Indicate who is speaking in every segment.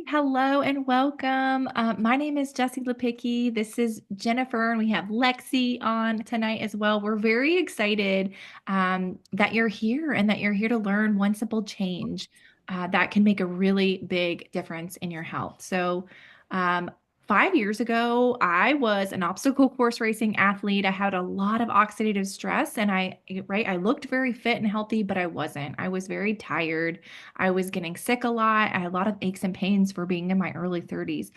Speaker 1: Hello and welcome. My name is Jessie Lepicki. This is Jennifer, and we have Lexi on tonight as well. We're very excited that you're here and that you're here to learn one simple change that can make a really big difference in your health. Um, 5 years ago, I was an obstacle course racing athlete. I had a lot of oxidative stress, and I looked very fit and healthy, but I wasn't. I was very tired. I was getting sick a lot. I had a lot of aches and pains for being in my early 30s.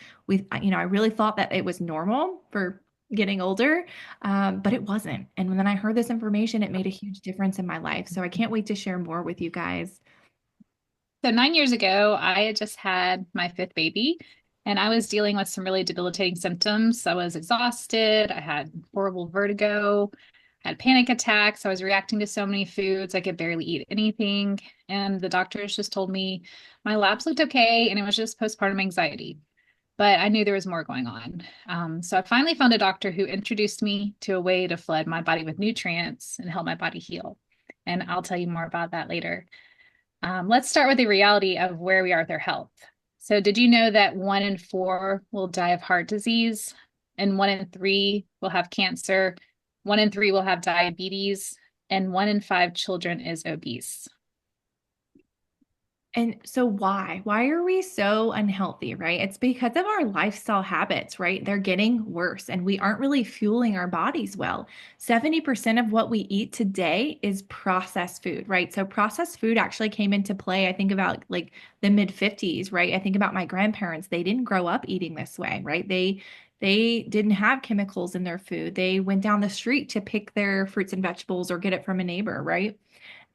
Speaker 1: I really thought that it was normal for getting older, but it wasn't. And then I heard this information, it made a huge difference in my life. So I can't wait to share more with you guys.
Speaker 2: So 9 years ago, I had just had my fifth baby, and I was dealing with some really debilitating symptoms. I was exhausted. I had horrible vertigo. I had panic attacks. I was reacting to so many foods. I could barely eat anything. And the doctors just told me my labs looked okay, and it was just postpartum anxiety. But I knew there was more going on. So I finally found a doctor who introduced me to a way to flood my body with nutrients and help my body heal. And I'll tell you more about that later. Let's start with the reality of where we are with our health. So, did you know that 1 in 4 will die of heart disease, and 1 in 3 will have cancer, 1 in 3 will have diabetes, and 1 in 5 children is obese?
Speaker 1: And so why? Why are we so unhealthy, right? It's because of our lifestyle habits, right? They're getting worse and we aren't really fueling our bodies well. 70% of what we eat today is processed food, right? So processed food actually came into play. I think about like the mid 50s, right? I think about my grandparents. They didn't grow up eating this way, right? They didn't have chemicals in their food. They went down the street to pick their fruits and vegetables or get it from a neighbor, right?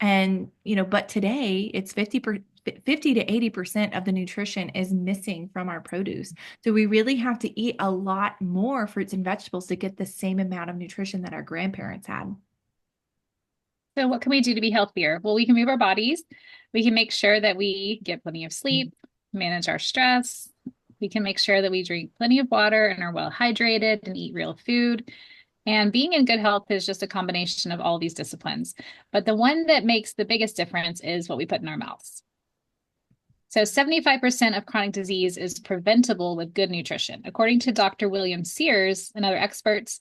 Speaker 1: And, but today it's 50 to 80% of the nutrition is missing from our produce. So we really have to eat a lot more fruits and vegetables to get the same amount of nutrition that our grandparents had.
Speaker 2: So, what can we do to be healthier? Well, we can move our bodies. We can make sure that we get plenty of sleep, manage our stress. We can make sure that we drink plenty of water and are well hydrated and eat real food. And being in good health is just a combination of all these disciplines. But the one that makes the biggest difference is what we put in our mouths. So 75% of chronic disease is preventable with good nutrition. According to Dr. William Sears and other experts,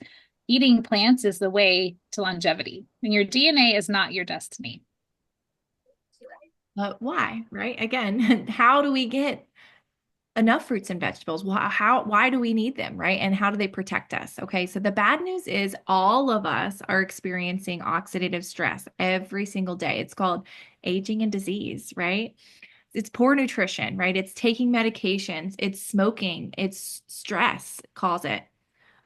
Speaker 2: eating plants is the way to longevity. And your DNA is not your destiny.
Speaker 1: But why, right? Again, how do we get enough fruits and vegetables? Why do we need them, right? And how do they protect us? Okay, so the bad news is all of us are experiencing oxidative stress every single day. It's called aging and disease, right? It's poor nutrition, right? It's taking medications, it's smoking, it's stress cause it.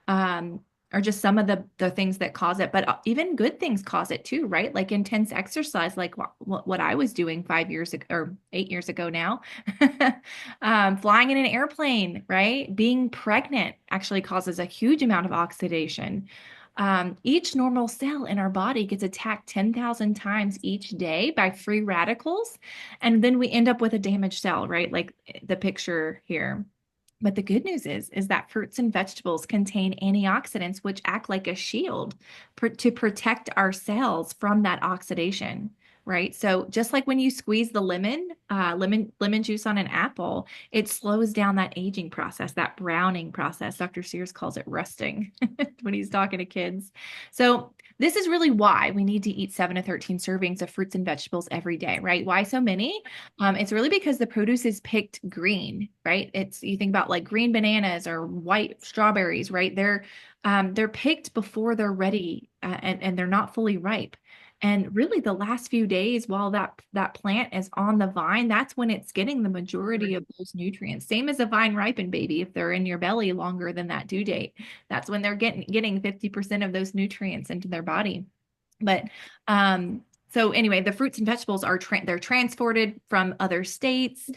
Speaker 1: Um, or just some of the things that cause it, but even good things cause it too, right? Like intense exercise, like what I was doing 5 years ago or 8 years ago now. Flying in an airplane, right? Being pregnant actually causes a huge amount of oxidation. Each normal cell in our body gets attacked 10,000 times each day by free radicals. And then we end up with a damaged cell, right? Like the picture here. But the good news is that fruits and vegetables contain antioxidants, which act like a shield to protect our cells from that oxidation, right? So just like when you squeeze the lemon juice on an apple, it slows down that aging process, that browning process. Dr. Sears calls it rusting when he's talking to kids. So this is really why we need to eat 7 to 13 servings of fruits and vegetables every day, right? Why so many? It's really because the produce is picked green, right? It's you think about like green bananas or white strawberries, right? They're picked before they're ready and they're not fully ripe. And really, the last few days while that plant is on the vine, that's when it's getting the majority of those nutrients. Same as a vine ripened baby, if they're in your belly longer than that due date, that's when they're getting 50% of those nutrients into their body. But so anyway, the fruits and vegetables they're transported from other states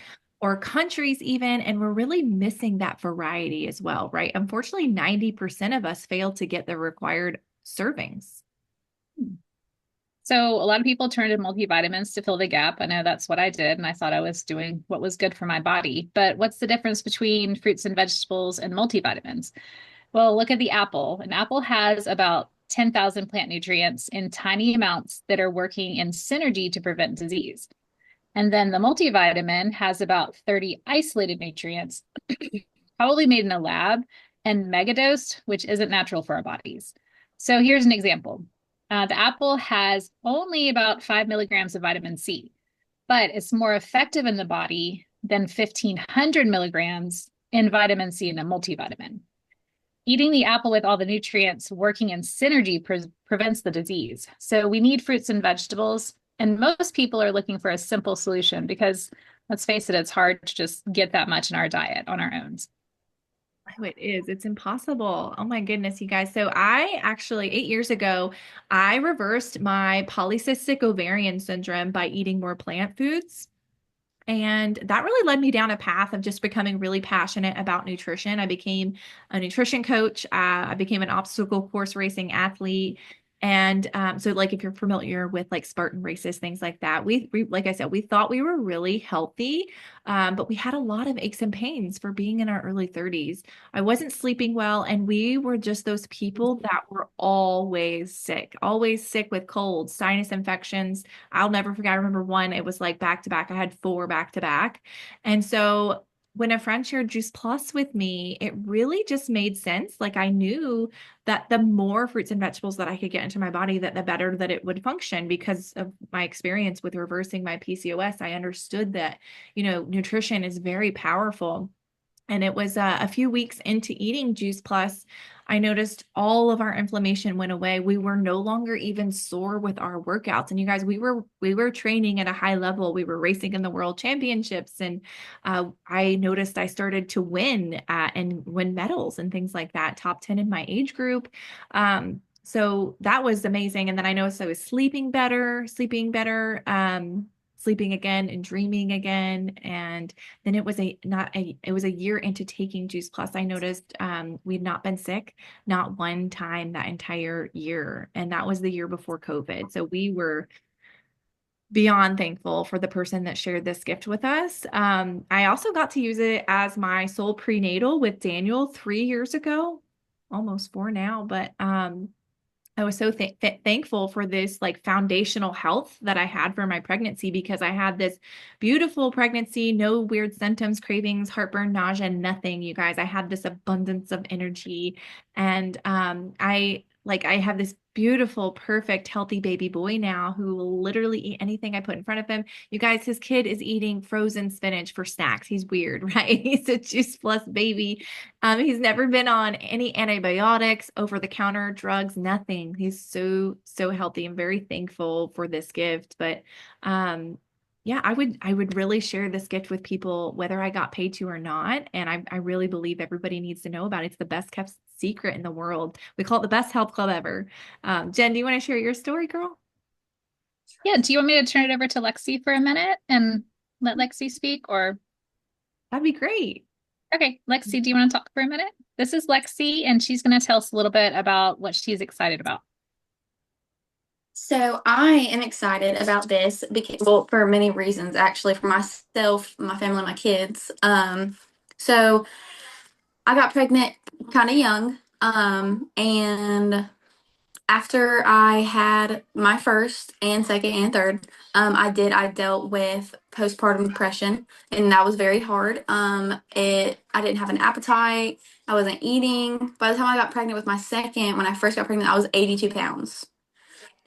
Speaker 1: or countries even, and we're really missing that variety as well, right? Unfortunately, 90% of us fail to get the required servings.
Speaker 2: So a lot of people turn to multivitamins to fill the gap. I know that's what I did, and I thought I was doing what was good for my body. But what's the difference between fruits and vegetables and multivitamins? Well, look at the apple. An apple has about 10,000 plant nutrients in tiny amounts that are working in synergy to prevent disease. And then the multivitamin has about 30 isolated nutrients, probably made in a lab, and megadosed, which isn't natural for our bodies. So here's an example. The apple has only about 5 milligrams of vitamin C, but it's more effective in the body than 1,500 milligrams in vitamin C in a multivitamin. Eating the apple with all the nutrients working in synergy prevents the disease. So we need fruits and vegetables. And most people are looking for a simple solution because let's face it, it's hard to just get that much in our diet on our own.
Speaker 1: Oh, it is. It's impossible. Oh my goodness, you guys. So I actually 8 years ago, I reversed my polycystic ovarian syndrome by eating more plant foods. And that really led me down a path of just becoming really passionate about nutrition. I became a nutrition coach. I became an obstacle course racing athlete. And so, like, if you're familiar with like Spartan races, things like that, we like I said, we thought we were really healthy, but we had a lot of aches and pains for being in our early 30s. I wasn't sleeping well, and we were just those people that were always sick with colds, sinus infections. I'll never forget. I remember one, it was like back to back. I had four back to back. And so when a friend shared Juice Plus with me, it really just made sense. Like I knew that the more fruits and vegetables that I could get into my body, that the better that it would function because of my experience with reversing my PCOS. I understood that, nutrition is very powerful. And it was a few weeks into eating Juice Plus, I noticed all of our inflammation went away. We were no longer even sore with our workouts. And you guys, we were training at a high level. We were racing in the world championships, and I noticed I started to win and win medals and things like that. Top 10 in my age group. So that was amazing. And then I noticed I was sleeping again and dreaming again. And then it was it was a year into taking Juice Plus. I noticed we'd not been sick, not one time that entire year. And that was the year before COVID. So we were beyond thankful for the person that shared this gift with us. I also got to use it as my sole prenatal with Daniel 3 years ago, almost four now, but I was so thankful for this like foundational health that I had for my pregnancy because I had this beautiful pregnancy, no weird symptoms, cravings, heartburn, nausea, nothing, you guys. I had this abundance of energy. And I have this beautiful, perfect, healthy baby boy now who will literally eat anything I put in front of him. You guys, his kid is eating frozen spinach for snacks. He's weird, right? He's a Juice Plus baby. He's never been on any antibiotics, over the counter drugs, nothing. He's so, so healthy. I'm very thankful for this gift. But yeah, I would really share this gift with people, whether I got paid to or not. And I really believe everybody needs to know about it. It's the best kept secret in the world. We call it the best health club ever. Jen, do you want to share your story, girl?
Speaker 2: Yeah, do you want me to turn it over to Lexi for a minute and let Lexi speak? Or,
Speaker 1: That'd be great.
Speaker 2: okay, Lexi, do you want to talk for a minute? This is Lexi, and she's going to tell us a little bit about what she's excited about.
Speaker 3: So I am excited about this because, well, for many reasons, actually, for myself, my family, my kids. So I got pregnant kind of young, and after I had my first and second and third, I dealt with postpartum depression, and that was very hard. I didn't have an appetite. I wasn't eating. By the time I got pregnant with my second, when I first got pregnant, I was 82 pounds.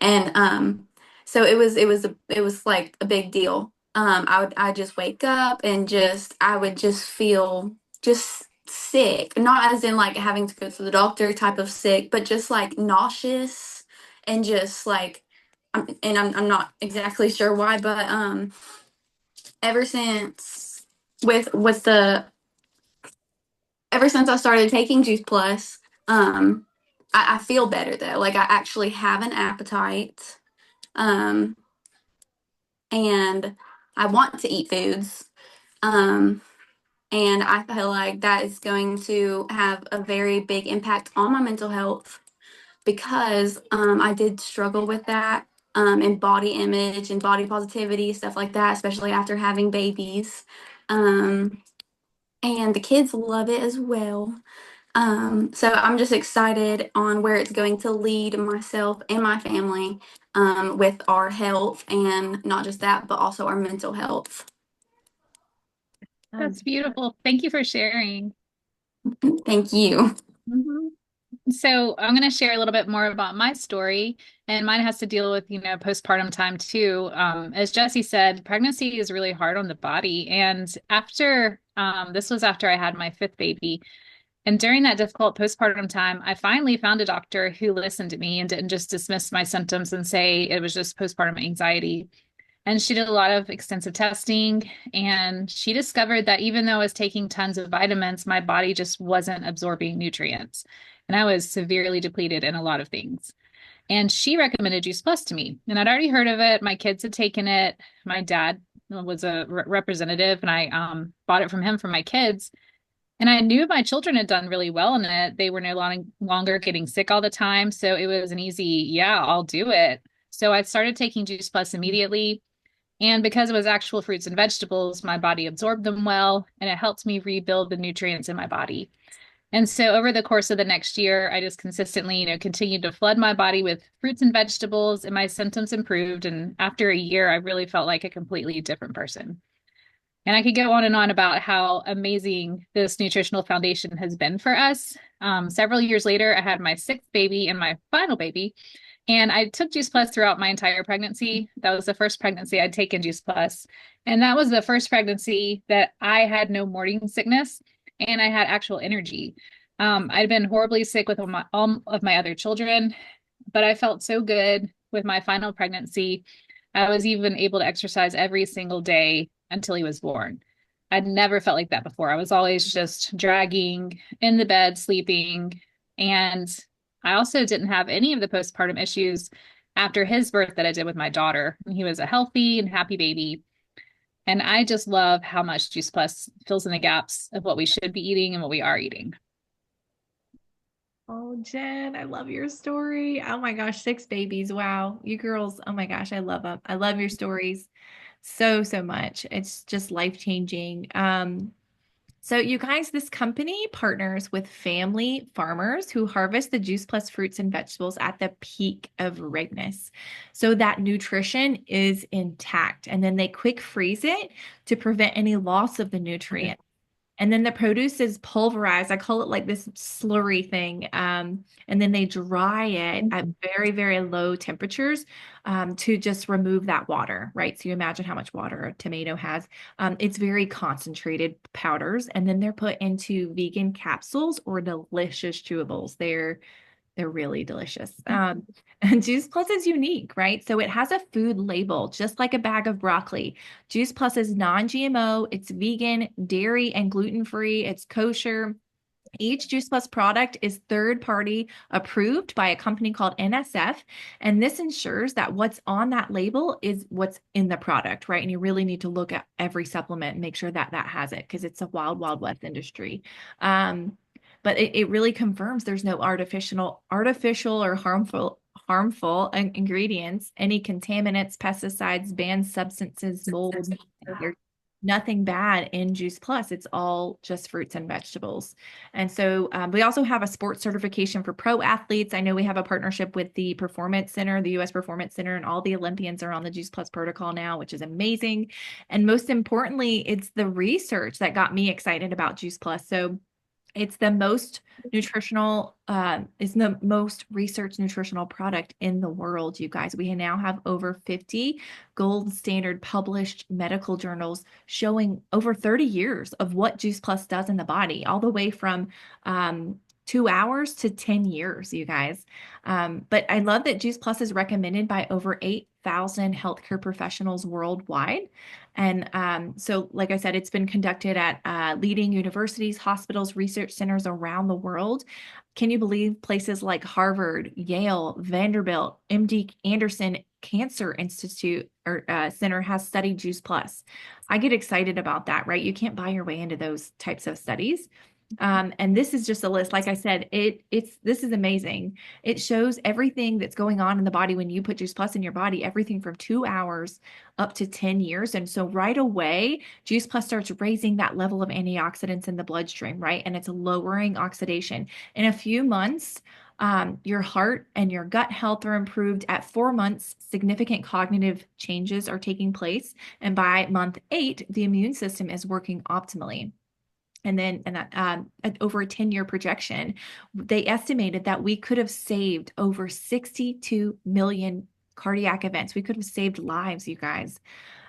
Speaker 3: And so it was like a big deal. I just wake up and just I would just feel just sick, not as in like having to go to the doctor type of sick, but just like nauseous and just like I'm not exactly sure why, but ever since with the ever since I started taking Juice Plus, I feel better though. Like I actually have an appetite. Um, and I want to eat foods. Um, and I feel like that is going to have a very big impact on my mental health because I did struggle with that and body image and body positivity, stuff like that, especially after having babies. Um, and the kids love it as well. So I'm just excited on where it's going to lead myself and my family with our health, and not just that, but also our mental health.
Speaker 2: That's beautiful. Thank you for sharing.
Speaker 3: Thank you.
Speaker 2: Mhm. So I'm going to share a little bit more about my story, and mine has to deal with, postpartum time too. As Jessie said, pregnancy is really hard on the body. And this was after I had my fifth baby. And during that difficult postpartum time, I finally found a doctor who listened to me and didn't just dismiss my symptoms and say it was just postpartum anxiety. And she did a lot of extensive testing, and she discovered that even though I was taking tons of vitamins, my body just wasn't absorbing nutrients. And I was severely depleted in a lot of things. And she recommended Juice Plus to me. And I'd already heard of it. My kids had taken it. My dad was a representative, and I bought it from him for my kids. And I knew my children had done really well in it. They were no longer getting sick all the time. So it was an easy, yeah, I'll do it. So I started taking Juice Plus immediately. And because it was actual fruits and vegetables, my body absorbed them well, and it helped me rebuild the nutrients in my body. And so over the course of the next year, I just consistently, continued to flood my body with fruits and vegetables, and my symptoms improved. And after a year, I really felt like a completely different person. And I could go on and on about how amazing this nutritional foundation has been for us. Several years later, I had my sixth baby and my final baby. And I took Juice Plus throughout my entire pregnancy. That was the first pregnancy I'd taken Juice Plus. And that was the first pregnancy that I had no morning sickness and I had actual energy. I'd been horribly sick with all of my other children, but I felt so good with my final pregnancy. I was even able to exercise every single day until he was born. I'd never felt like that before. I was always just dragging in the bed, sleeping. And I also didn't have any of the postpartum issues after his birth that I did with my daughter. He was a healthy and happy baby. And I just love how much Juice Plus fills in the gaps of what we should be eating and what we are eating.
Speaker 1: Oh, Jen, I love your story. Oh my gosh, six babies. Wow. You girls, oh my gosh, I love them. I love your stories so, so much. It's just life-changing. So you guys, this company partners with family farmers who harvest the Juice Plus fruits and vegetables at the peak of ripeness. So that nutrition is intact. And then they quick freeze it to prevent any loss of the nutrient. And then the produce is pulverized. I call it like this slurry thing. And then they dry it at very, very low temperatures to just remove that water, right? So you imagine how much water a tomato has. It's very concentrated powders, and then they're put into vegan capsules or delicious chewables. They're really delicious. And Juice Plus is unique, right? So it has a food label, just like a bag of broccoli. Juice Plus is non-GMO, it's vegan, dairy, and gluten-free, it's kosher. Each Juice Plus product is third party approved by a company called NSF. And this ensures that what's on that label is what's in the product, right? And you really need to look at every supplement and make sure that that has it because it's a wild, wild west industry. But it really confirms there's no artificial or harmful ingredients, any contaminants, pesticides, banned substances, mold. There's nothing bad in Juice Plus. It's all just fruits and vegetables. And so we also have a sports certification for pro athletes. I know we have a partnership with the Performance Center, the US Performance Center, and all the Olympians are on the Juice Plus protocol now, which is amazing. And most importantly, it's the research that got me excited about Juice Plus. So it's the most researched nutritional product in the world, you guys. We now have over 50 gold standard published medical journals showing over 30 years of what Juice Plus does in the body, all the way from 2 hours to 10 years, you guys. But I love that Juice Plus is recommended by over 8,000 healthcare professionals worldwide. And so, like I said, it's been conducted at leading universities, hospitals, research centers around the world. Can you believe places like Harvard, Yale, Vanderbilt, MD Anderson Cancer Institute or Center has studied Juice Plus? I get excited about that, right? You can't buy your way into those types of studies. And this is just a list. Like I said, this is amazing. It shows everything that's going on in the body when you put Juice Plus in your body, everything from 2 hours up to 10 years. And so right away, Juice Plus starts raising that level of antioxidants in the bloodstream, right? And it's lowering oxidation. In a few months, your heart and your gut health are improved. At 4 months, significant cognitive changes are taking place. And by month 8, the immune system is working optimally. And then, over a 10-year projection, they estimated that we could have saved over 62 million cardiac events. We could have saved lives, you guys,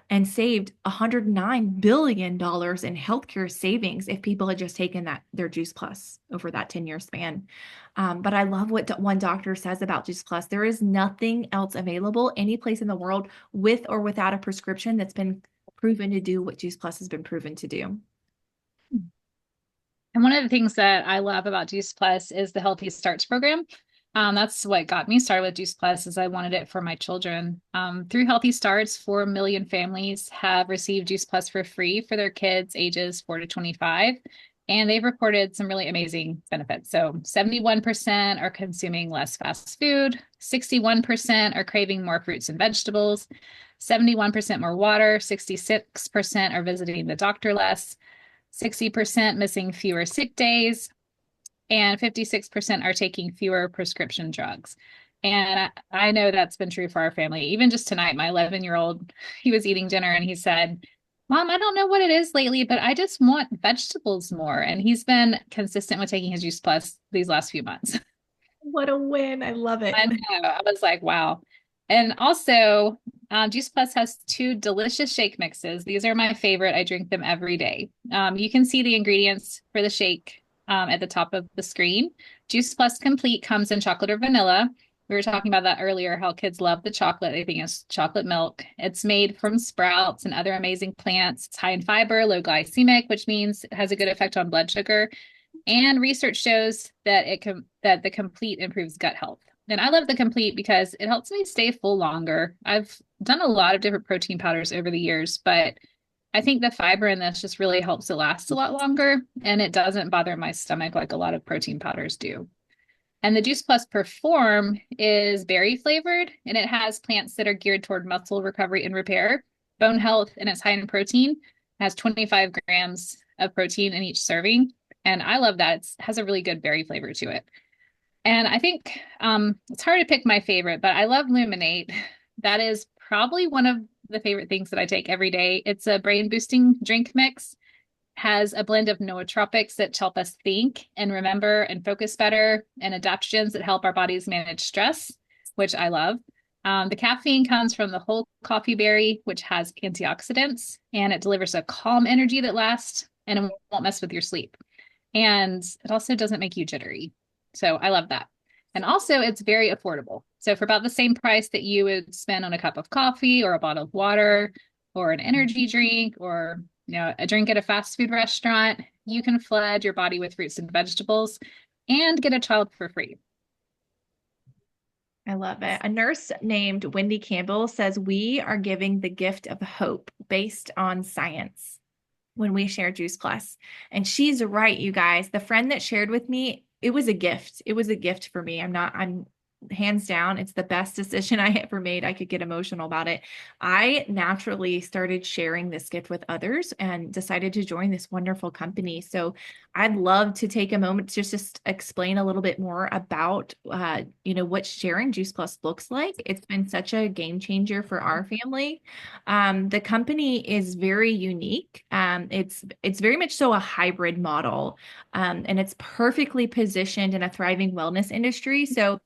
Speaker 1: and saved $109 billion in healthcare savings if people had just taken their Juice Plus over that 10-year span. But I love what one doctor says about Juice Plus. There is nothing else available any place in the world with or without a prescription that's been proven to do what Juice Plus has been proven to do.
Speaker 2: And one of the things that I love about Juice Plus is the Healthy Starts program. That's what got me started with Juice Plus, is I wanted it for my children. Through Healthy Starts, 4 million families have received Juice Plus for free for their kids ages 4 to 25. And they've reported some really amazing benefits. So 71% are consuming less fast food, 61% are craving more fruits and vegetables, 71% more water, 66% are visiting the doctor less, 60% missing fewer sick days, and 56% are taking fewer prescription drugs. And I know that's been true for our family. Even just tonight, my 11-year-old, he was eating dinner and he said, Mom, I don't know what it is lately, but I just want vegetables more. And he's been consistent with taking his Juice Plus these last few months.
Speaker 1: What a win. I love it.
Speaker 2: I know. I was like, wow. And also, Juice Plus has 2 delicious shake mixes. These are my favorite. I drink them every day. You can see the ingredients for the shake at the top of the screen. Juice Plus Complete comes in chocolate or vanilla. We were talking about that earlier, how kids love the chocolate. They think it's chocolate milk. It's made from sprouts and other amazing plants. It's high in fiber, low glycemic, which means it has a good effect on blood sugar. And research shows that that the Complete improves gut health. And I love the Complete because it helps me stay full longer. I've done a lot of different protein powders over the years, but I think the fiber in this just really helps it last a lot longer, and it doesn't bother my stomach like a lot of protein powders do. And the Juice Plus Perform is berry flavored, and it has plants that are geared toward muscle recovery and repair, bone health, and it's high in protein. It has 25 grams of protein in each serving. And I love that. It has a really good berry flavor to it. And I think it's hard to pick my favorite, but I love Luminate. That is probably one of the favorite things that I take every day. It's a brain boosting drink mix, has a blend of nootropics that help us think and remember and focus better, and adaptogens that help our bodies manage stress, which I love. The caffeine comes from the whole coffee berry, which has antioxidants, and it delivers a calm energy that lasts and it won't mess with your sleep. And it also doesn't make you jittery. So I love that. And also it's very affordable. So for about the same price that you would spend on a cup of coffee or a bottle of water or an energy drink or a drink at a fast food restaurant, you can flood your body with fruits and vegetables and get a child for free.
Speaker 1: I love it. A nurse named Wendy Campbell says we are giving the gift of hope based on science when we share Juice Plus. And she's right, you guys. The friend that shared with me, it was a gift. It was a gift for me. I'm hands down, it's the best decision I ever made. I could get emotional about it. I naturally started sharing this gift with others and decided to join this wonderful company. So I'd love to take a moment to just explain a little bit more about, what sharing Juice Plus looks like. It's been such a game changer for our family. The company is very unique. It's very much so a hybrid model, and it's perfectly positioned in a thriving wellness industry. So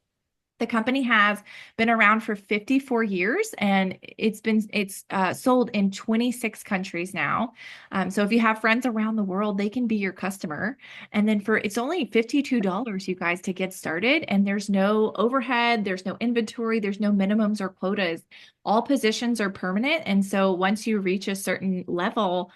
Speaker 1: the company has been around for 54 years, and it's sold in 26 countries now. So if you have friends around the world, they can be your customer. And then it's only $52, you guys, to get started. And there's no overhead, there's no inventory, there's no minimums or quotas. All positions are permanent. And so once you reach a certain level,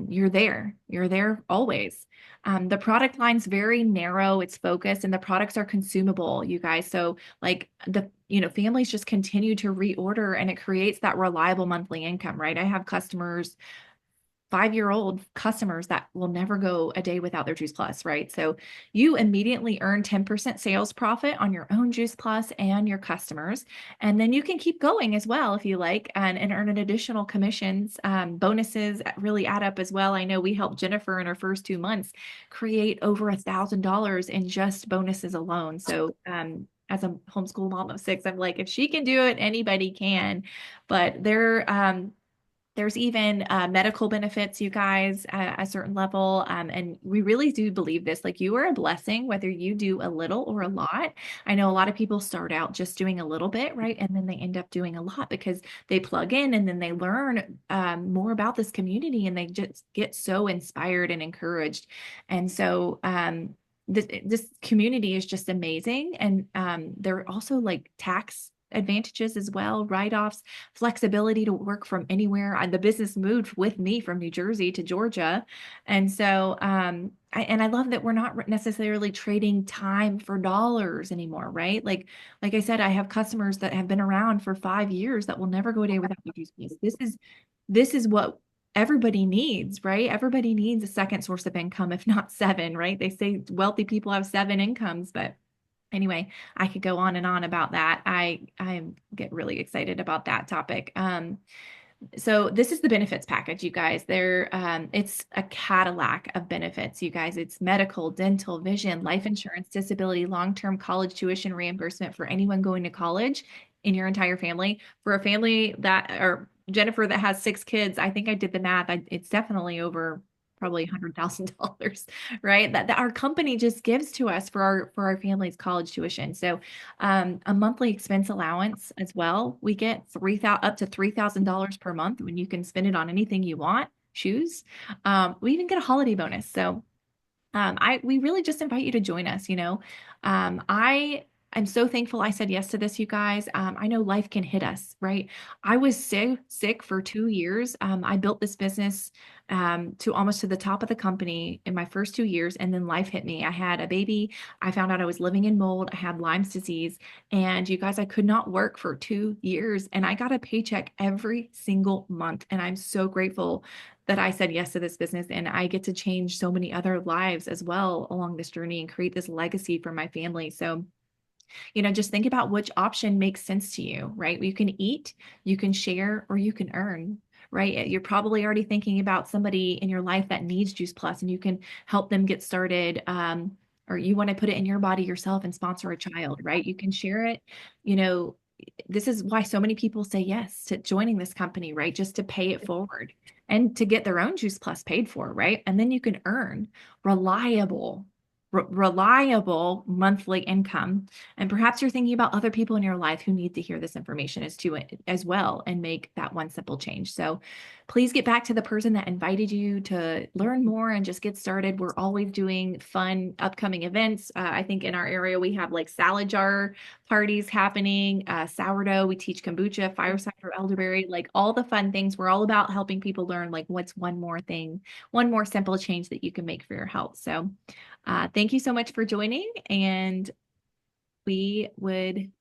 Speaker 1: you're there. You're there always. The product line's very narrow, it's focused, and the products are consumable, you guys. So families just continue to reorder, and it creates that reliable monthly income, right? I have customers 5-year-old customers that will never go a day without their Juice Plus, right? So you immediately earn 10% sales profit on your own Juice Plus and your customers. And then you can keep going as well if you like, and earn an additional commissions. Bonuses really add up as well. I know we helped Jennifer in her first 2 months create over $1,000 in just bonuses alone. So as a homeschool mom of 6, I'm like, if she can do it, anybody can. But there's even medical benefits, you guys, at a certain level. And we really do believe this. Like, you are a blessing, whether you do a little or a lot. I know a lot of people start out just doing a little bit, right? And then they end up doing a lot because they plug in and then they learn more about this community and they just get so inspired and encouraged. And so, this community is just amazing. And there are also like tax advantages as well, write-offs, flexibility to work from anywhere. The business moved with me from New Jersey to Georgia. And so, I love that we're not necessarily trading time for dollars anymore, right? Like I said, I have customers that have been around for 5 years that will never go a day without the juice please. This is what everybody needs, right? Everybody needs a second source of income, if not seven, right? They say wealthy people have 7 incomes, but anyway, I could go on and on about that. I get really excited about that topic. So this is the benefits package, you guys. It's a Cadillac of benefits, you guys. It's medical, dental, vision, life insurance, disability, long-term college tuition reimbursement for anyone going to college in your entire family. For a family that, or Jennifer that has 6 kids, I think I did the math. It's definitely over probably $100,000, right? That our company just gives to us for our family's college tuition. So a monthly expense allowance as well. We get up to $3,000 per month when you can spend it on anything you want, shoes. We even get a holiday bonus. So we really just invite you to join us, you know. I'm so thankful I said yes to this, you guys. I know life can hit us, right? I was sick for 2 years. I built this business to almost to the top of the company in my first 2 years, and then life hit me. I had a baby. I found out I was living in mold. I had Lyme's disease, and you guys, I could not work for 2 years, and I got a paycheck every single month, and I'm so grateful that I said yes to this business, and I get to change so many other lives as well along this journey and create this legacy for my family. So, just think about which option makes sense to you, right? You can eat, you can share, or you can earn, right? You're probably already thinking about somebody in your life that needs Juice Plus, and you can help them get started. Or you want to put it in your body yourself and sponsor a child, right? You can share it. You know, this is why so many people say yes to joining this company, right? Just to pay it forward and to get their own Juice Plus paid for, right? And then you can earn reliable reliable monthly income. And perhaps you're thinking about other people in your life who need to hear this information as well and make that one simple change. So please get back to the person that invited you to learn more and just get started. We're always doing fun upcoming events. I think in our area we have like salad jar parties happening, sourdough, we teach kombucha, fireside or elderberry, like all the fun things. We're all about helping people learn like what's one more thing, one more simple change that you can make for your health. So thank you so much for joining, and we would